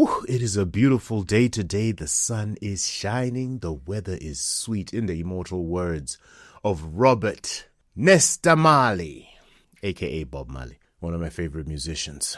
Whew, it is a beautiful day today. The sun is shining. The weather is sweet. In the immortal words of Robert Nesta Marley, aka Bob Marley, one of my favorite musicians.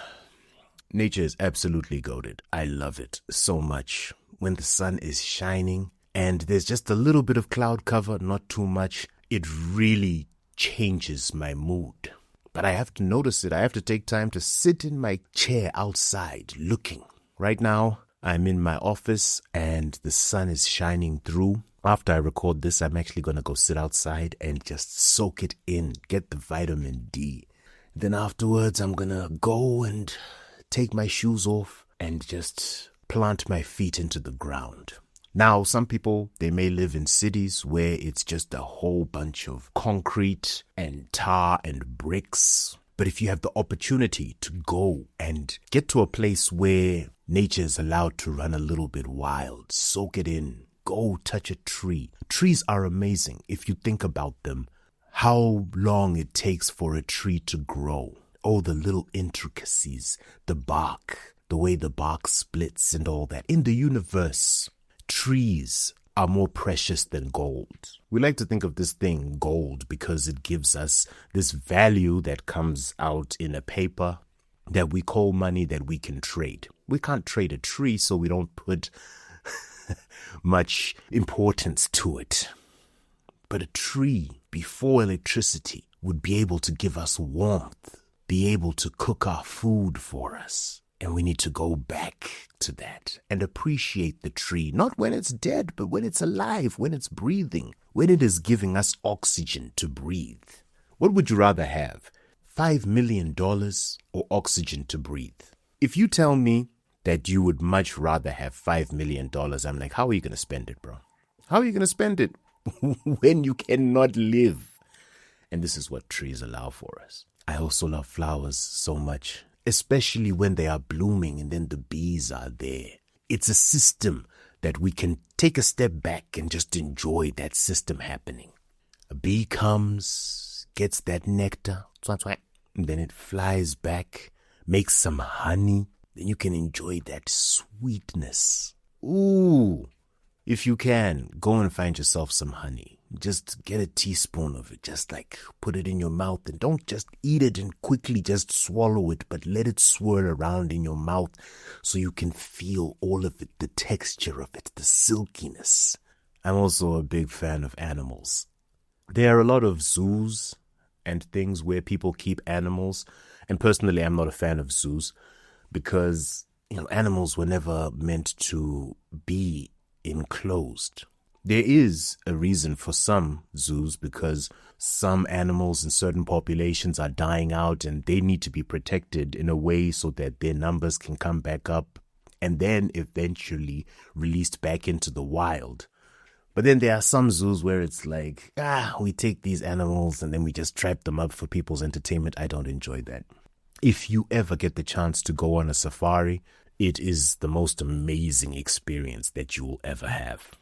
Nature is absolutely goated. I love it so much. When the sun is shining and there's just a little bit of cloud cover, not too much, it really changes my mood. But I have to notice it. I have to take time to sit in my chair outside looking. Right now, I'm in my office and the sun is shining through. After I record this, I'm actually going to go sit outside and just soak it in, get the vitamin D. Then afterwards, I'm going to go and take my shoes off and just plant my feet into the ground. Now, some people, they may live in cities where it's just a whole bunch of concrete and tar and bricks. But if you have the opportunity to go and get to a place where nature is allowed to run a little bit wild, soak it in, go touch a tree. Trees are amazing if you think about them. How long it takes for a tree to grow. Oh, the little intricacies, the bark, the way the bark splits and all that. In the universe, trees are more precious than gold. We like to think of this thing, gold, because it gives us this value that comes out in a paper that we call money that we can trade. We can't trade a tree, so we don't put much importance to it. But a tree, before electricity, would be able to give us warmth, be able to cook our food for us. And we need to go back to that and appreciate the tree, not when it's dead, but when it's alive, when it's breathing, when it is giving us oxygen to breathe. What would you rather have, $5 million or oxygen to breathe? If you tell me that you would much rather have $5 million, I'm like, how are you going to spend it, bro? How are you going to spend it when you cannot live? And this is what trees allow for us. I also love flowers so much, especially when they are blooming and then the bees are there. It's a system that we can take a step back and just enjoy that system happening. A bee comes, gets that nectar, and then it flies back, makes some honey. Then you can enjoy that sweetness. Ooh, if you can, go and find yourself some honey. Just get a teaspoon of it, just like put it in your mouth, and don't just eat it and quickly just swallow it, but let it swirl around in your mouth so you can feel all of it, the texture of it, the silkiness. I'm also a big fan of animals. There are a lot of zoos and things where people keep animals, and personally I'm not a fan of zoos because, animals were never meant to be enclosed. There is a reason for some zoos because some animals in certain populations are dying out and they need to be protected in a way so that their numbers can come back up and then eventually released back into the wild. But then there are some zoos where it's like, we take these animals and then we just trap them up for people's entertainment. I don't enjoy that. If you ever get the chance to go on a safari, it is the most amazing experience that you will ever have.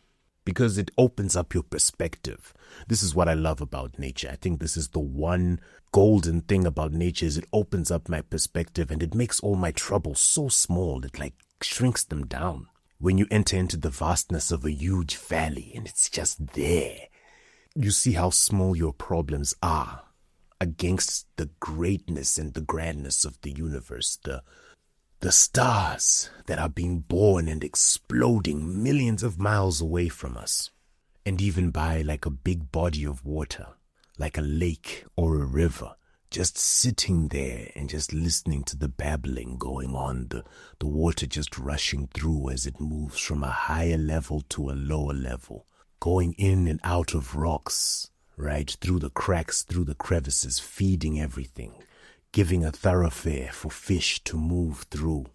Because it opens up your perspective. This is what I love about nature. I think this is the one golden thing about nature is it opens up my perspective and it makes all my troubles so small. It shrinks them down. When you enter into the vastness of a huge valley and it's just there, you see how small your problems are against the greatness and the grandness of the universe, the stars that are being born and exploding millions of miles away from us. And even by a big body of water, like a lake or a river, just sitting there and just listening to the babbling going on, the water just rushing through as it moves from a higher level to a lower level, going in and out of rocks, right, through the cracks, through the crevices, feeding everything, giving a thoroughfare for fish to move through.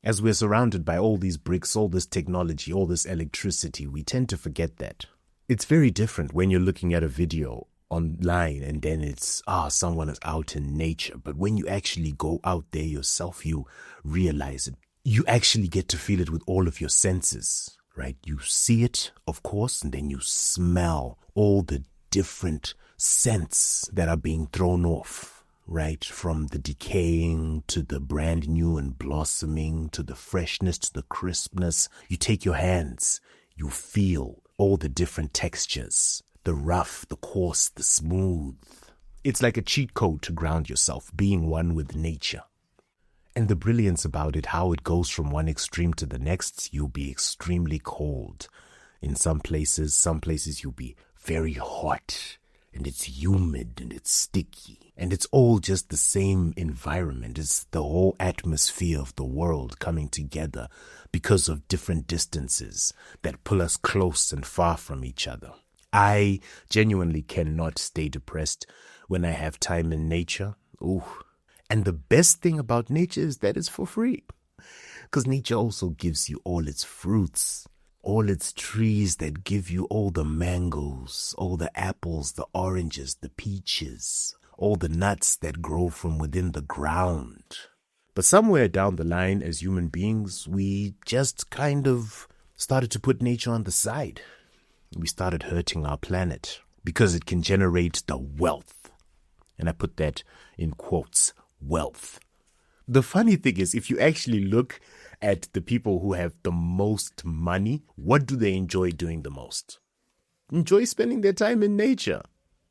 As we're surrounded by all these bricks, all this technology, all this electricity, we tend to forget that. It's very different when you're looking at a video online and then it's, someone is out in nature. But when you actually go out there yourself, you realize it. You actually get to feel it with all of your senses, right? You see it, of course, and then you smell all the different scents that are being thrown off right? From the decaying to the brand new and blossoming to the freshness to the crispness. You take your hands, you feel all the different textures, the rough, the coarse, the smooth. It's like a cheat code to ground yourself, being one with nature. And the brilliance about it, how it goes from one extreme to the next, you'll be extremely cold. In some places you'll be very hot, and it's humid and it's sticky. And it's all just the same environment. It's the whole atmosphere of the world coming together because of different distances that pull us close and far from each other. I genuinely cannot stay depressed when I have time in nature. Ooh. And the best thing about nature is that it's for free. Because nature also gives you all its fruits, all its trees that give you all the mangoes, all the apples, the oranges, the peaches, all the nuts that grow from within the ground. But somewhere down the line, as human beings, we just kind of started to put nature on the side. We started hurting our planet because it can generate the wealth. And I put that in quotes, wealth. The funny thing is, if you actually look at the people who have the most money, what do they enjoy doing the most? Enjoy spending their time in nature,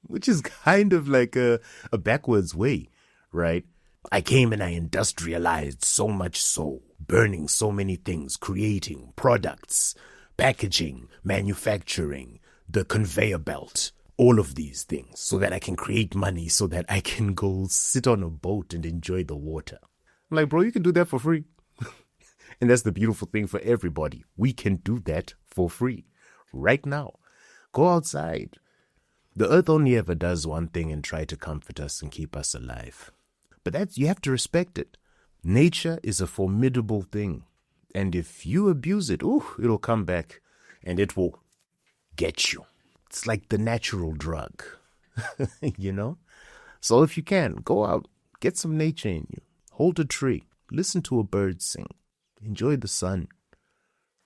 which is kind of like a backwards way, right? I came and I industrialized so much so, burning so many things, creating products, packaging, manufacturing, the conveyor belt, all of these things so that I can create money, so that I can go sit on a boat and enjoy the water. I'm like, bro, you can do that for free. And that's the beautiful thing for everybody. We can do that for free right now. Go outside. The earth only ever does one thing and try to comfort us and keep us alive. But you have to respect it. Nature is a formidable thing. And if you abuse it, it'll come back and it will get you. It's like the natural drug, you know? So if you can, go out, get some nature in you. Hold a tree, listen to a bird sing, enjoy the sun,